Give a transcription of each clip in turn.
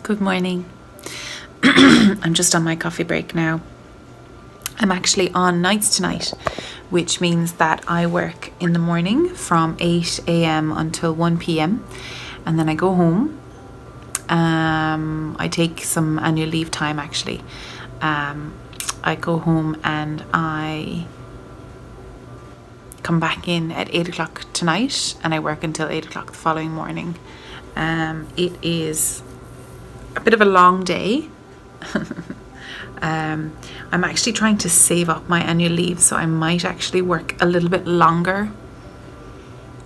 Good morning. I'm just on my coffee break now. I'm actually on nights tonight, which means that I work in the morning from 8 a.m. until 1 p.m. and then I go home. I take some annual leave time actually. I go home and I come back in at 8 o'clock tonight and I work until 8 o'clock the following morning. It is a bit of a long day. I'm actually trying to save up my annual leave, so I might actually work a little bit longer,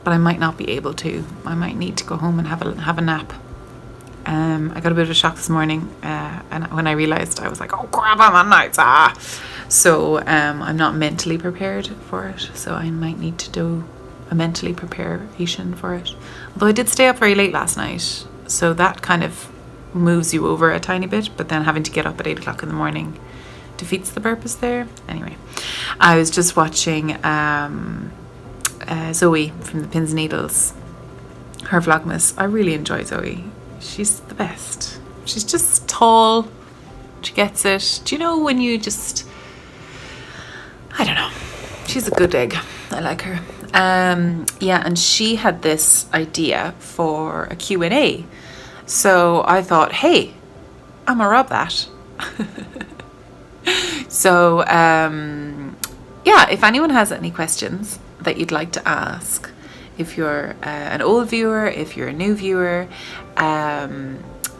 but I might not be able to. I might need to go home and have a nap. I got a bit of a shock this morning, and when I realised, I was like, oh crap, I'm on nights. So I'm not mentally prepared for it, so I might need to do a mentally preparation for it. Although I did stay up very late last night, so that kind of moves you over a tiny bit, but then having to get up at 8 o'clock in the morning defeats the purpose there. Anyway, I was just watching Zoe from the Pins and Needles, her Vlogmas. I really enjoy Zoe. She's the best. She's just tall. She gets it. Do you know when you just, I don't know. She's a good egg. I like her. Yeah, and she had this idea for a Q&A. So I thought, hey, I'm gonna rob that. So, yeah, if anyone has any questions that you'd like to ask, if you're an old viewer, if you're a new viewer,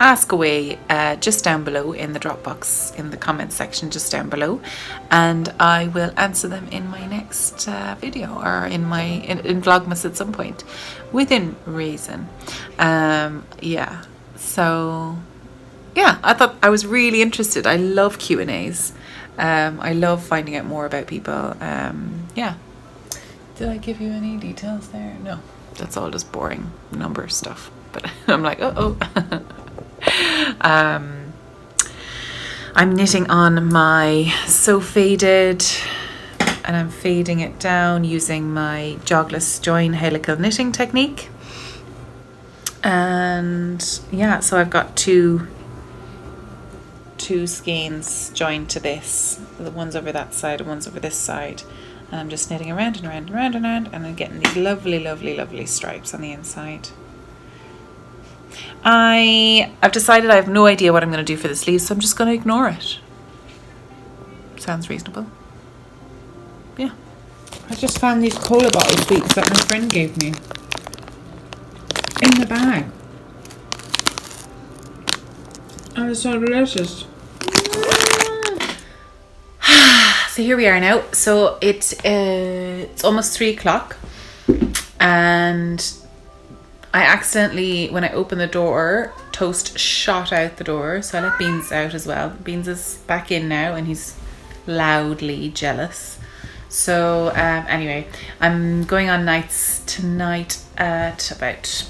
ask away just down below in the drop box in the comments section just down below, and I will answer them in my next video or in Vlogmas at some point within reason. Yeah, so yeah, I was really interested. I love Q&As. I love finding out more about people. Yeah. Did I give you any details there? No, that's all just boring number stuff. But I'm like, I'm knitting on my So Faded, and I'm fading it down using my jogless join helical knitting technique. And yeah, so I've got two skeins joined to this. The one's over that side and one's over this side. And I'm just knitting around and around and around and around, and I'm getting these lovely, lovely, lovely stripes on the inside. I've decided I have no idea what I'm going to do for the sleeves, so I'm just going to ignore it. Sounds reasonable. Yeah. I just found these cola bottle sweets that my friend gave me in the bag. And it's so delicious. So here we are now. So it's almost 3 o'clock, and I accidentally, when I opened the door, Toast shot out the door, so I let Beans out as well. Beans is back in now and he's loudly jealous. So anyway, I'm going on nights tonight at about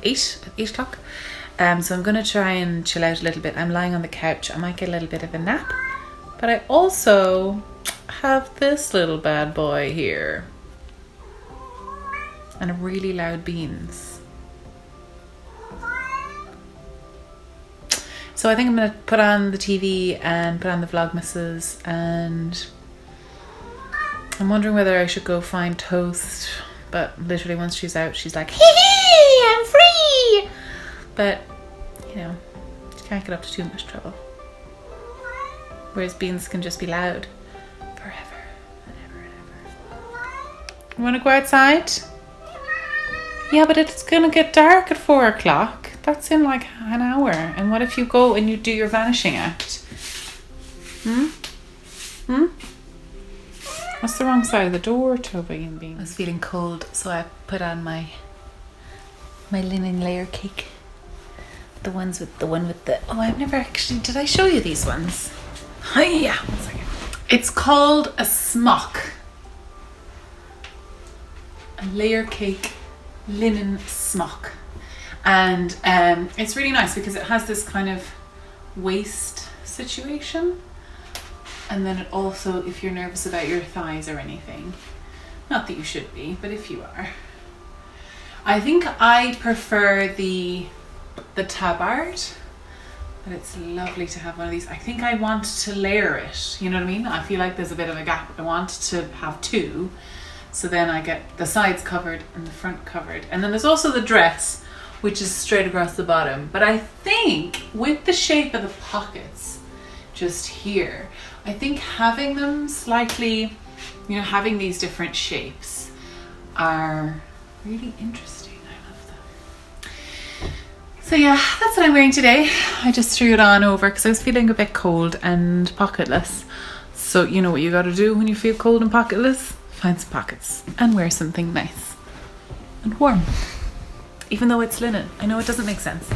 8 o'clock. So I'm going to try and chill out a little bit. I'm lying on the couch. I might get a little bit of a nap. But I also have this little bad boy here. And a really loud Beans. So I think I'm going to put on the TV and put on the Vlogmases, and I'm wondering whether I should go find Toast. But literally once she's out, she's like, hee, I'm free! But, you know, you can't get up to too much trouble. Whereas Beans can just be loud forever and ever and ever. You want to go outside? Yeah, but it's going to get dark at 4 o'clock. That's in like an hour. And what if you go and you do your vanishing act? What's the wrong side of the door, Toby and Beans? I was feeling cold, so I put on my linen layer cake. The one with the... Oh, I've never actually... Did I show you these ones? Yeah, 1 second. It's called a smock. A layer cake linen smock. And it's really nice because it has this kind of waist situation. And then it also, if you're nervous about your thighs or anything, not that you should be, but if you are. I think I prefer the tabard But it's lovely to have one of these. I think I want to layer it, you know what I mean? I feel like there's a bit of a gap. I want to have two, so then I get the sides covered and the front covered. And then there's also the dress, which is straight across the bottom. But I think with the shape of the pockets just here, I think having them slightly, you know, having these different shapes are really interesting. So yeah, that's what I'm wearing today. I just threw it on over because I was feeling a bit cold and pocketless. So you know what you gotta do when you feel cold and pocketless? Find some pockets and wear something nice and warm. Even though it's linen. I know it doesn't make sense,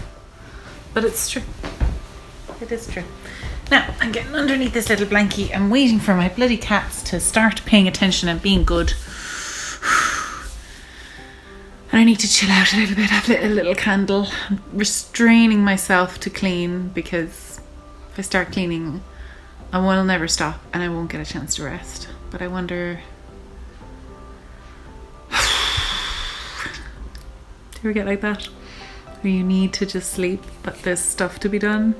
but it's true. It is true. Now, I'm getting underneath this little blankie. I'm waiting for my bloody cats to start paying attention and being good. And I need to chill out a little bit. I've lit a little candle. I'm restraining myself to clean because if I start cleaning, I will never stop and I won't get a chance to rest. But I wonder... Do you ever get like that? Where you need to just sleep, but there's stuff to be done?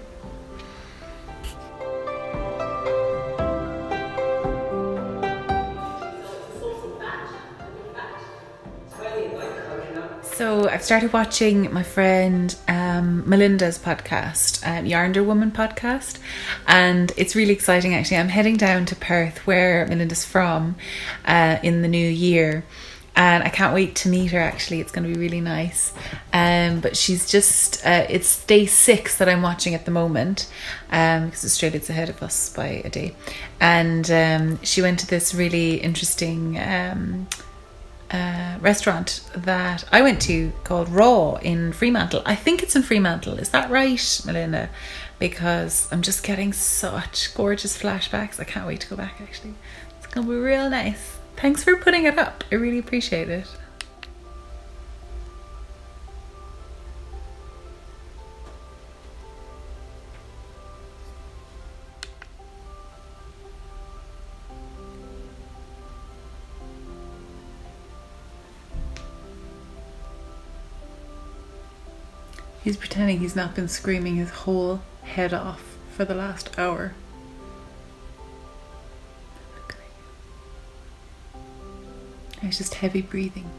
So I've started watching my friend Melinda's podcast, Yarnder Woman podcast, and it's really exciting actually. I'm heading down to Perth, where Melinda's from, in the new year, and I can't wait to meet her actually. It's going to be really nice. But she's just, it's day 6 that I'm watching at the moment, because Australia's ahead of us by a day. And she went to this really interesting restaurant that I went to called Raw in Fremantle. I think it's in Fremantle. Is that right, Melinda? Because I'm just getting such gorgeous flashbacks. I can't wait to go back actually. It's gonna be real nice. Thanks for putting it up. I really appreciate it. He's pretending he's not been screaming his whole head off for the last hour. There's just heavy breathing.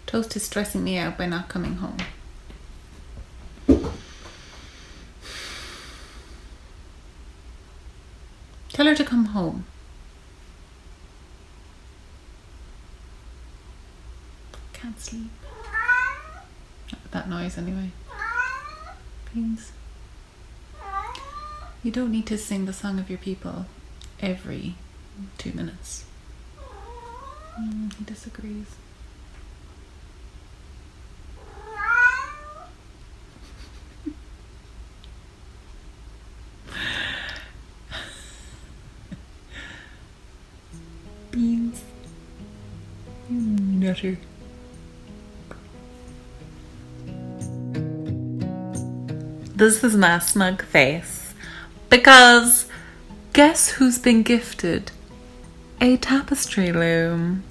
Toast is stressing me out by not coming home. Tell her to come home. Can't sleep. Not with that noise anyway. Beans. You don't need to sing the song of your people every 2 minutes. He disagrees. Beans. You nutter. This is my smug face because guess who's been gifted a tapestry loom?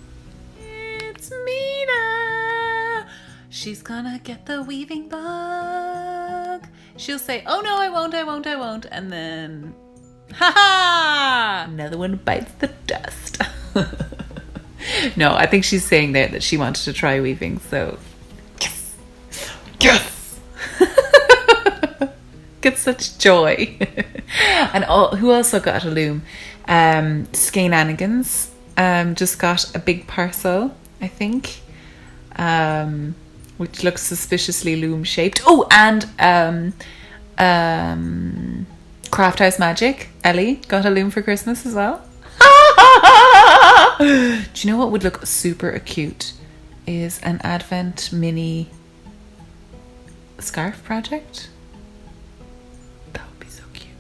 It's Mina. She's gonna get the weaving bug. She'll say, oh no, I won't, and then ha! Another one bites the dust. No, I think she's saying that she wanted to try weaving, so yes. Get such joy. And who also got a loom? Skein Anigans just got a big parcel I think, which looks suspiciously loom shaped. Oh, and Craft House Magic, Ellie got a loom for Christmas as well. Do you know what would look super cute? Is an Advent mini scarf project. That would be so cute.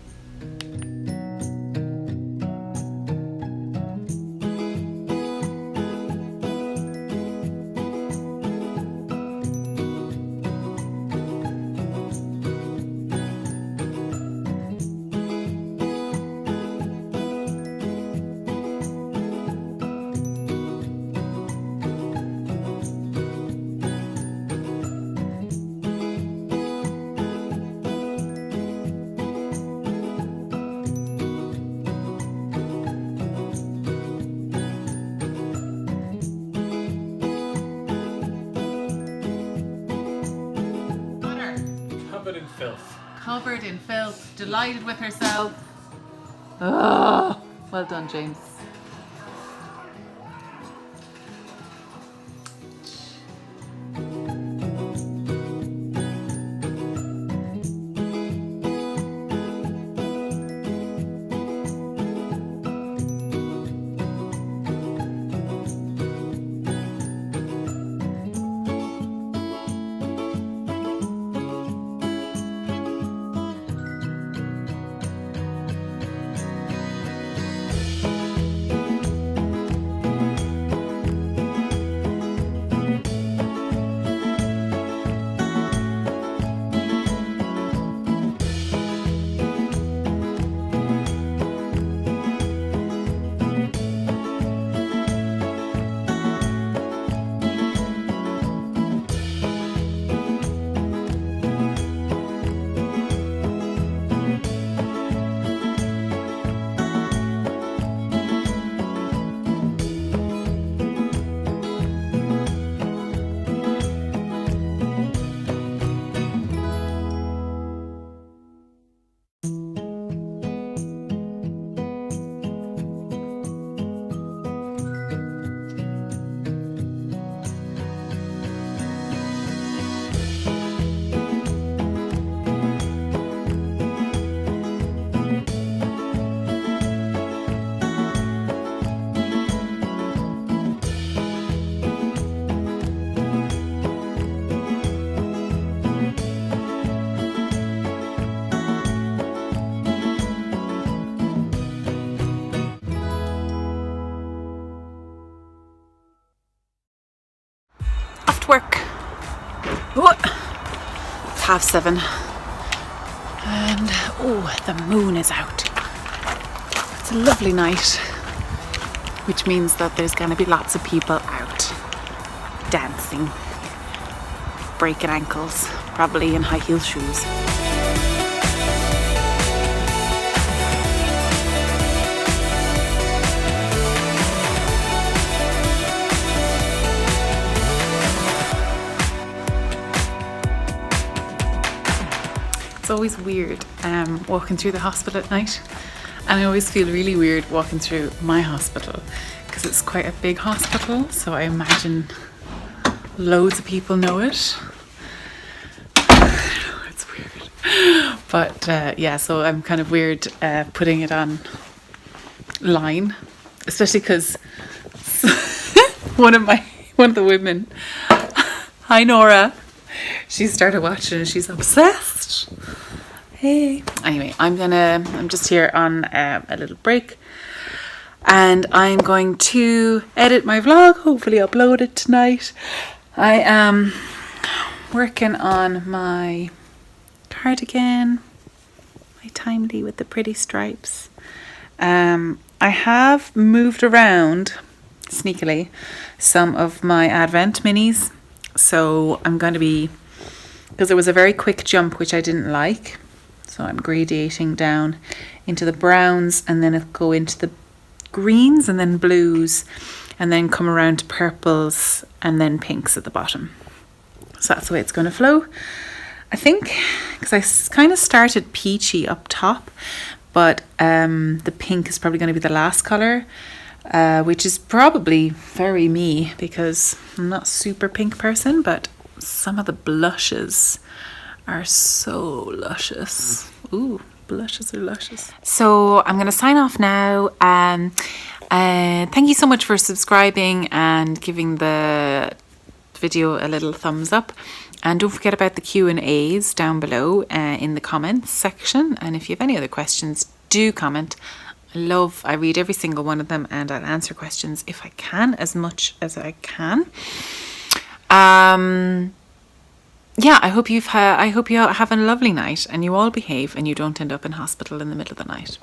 Covered in filth. Covered in filth, delighted with herself. Oh, well done, James. Work. Oh, it's 7:30 and the moon is out. It's a lovely night, which means that there's going to be lots of people out dancing, breaking ankles, probably in high heel shoes. It's always weird walking through the hospital at night, and I always feel really weird walking through my hospital because it's quite a big hospital, so I imagine loads of people know it. It's weird, but yeah, so I'm kind of weird putting it online, especially because one of the women, hi Nora, she started watching and she's obsessed. Hey. Anyway, I'm just here on a little break, and I'm going to edit my vlog, hopefully upload it tonight. I am working on my cardigan, my timely with the pretty stripes. I have moved around sneakily some of my Advent minis, so I'm going to be, because there was a very quick jump which I didn't like, so I'm gradating down into the browns, and then it'll go into the greens and then blues, and then come around to purples and then pinks at the bottom. So that's the way it's going to flow, I think, because I kind of started peachy up top, but the pink is probably going to be the last colour. which is probably very me because I'm not a super pink person, but some of the blushes are so luscious. Ooh, blushes are luscious. So I'm going to sign off now. Thank you so much for subscribing and giving the video a little thumbs up. And don't forget about the Q&As down below in the comments section. And if you have any other questions, do comment. I read every single one of them, and I'll answer questions if I can, as much as I can. Yeah, I hope you have a lovely night and you all behave and you don't end up in hospital in the middle of the night.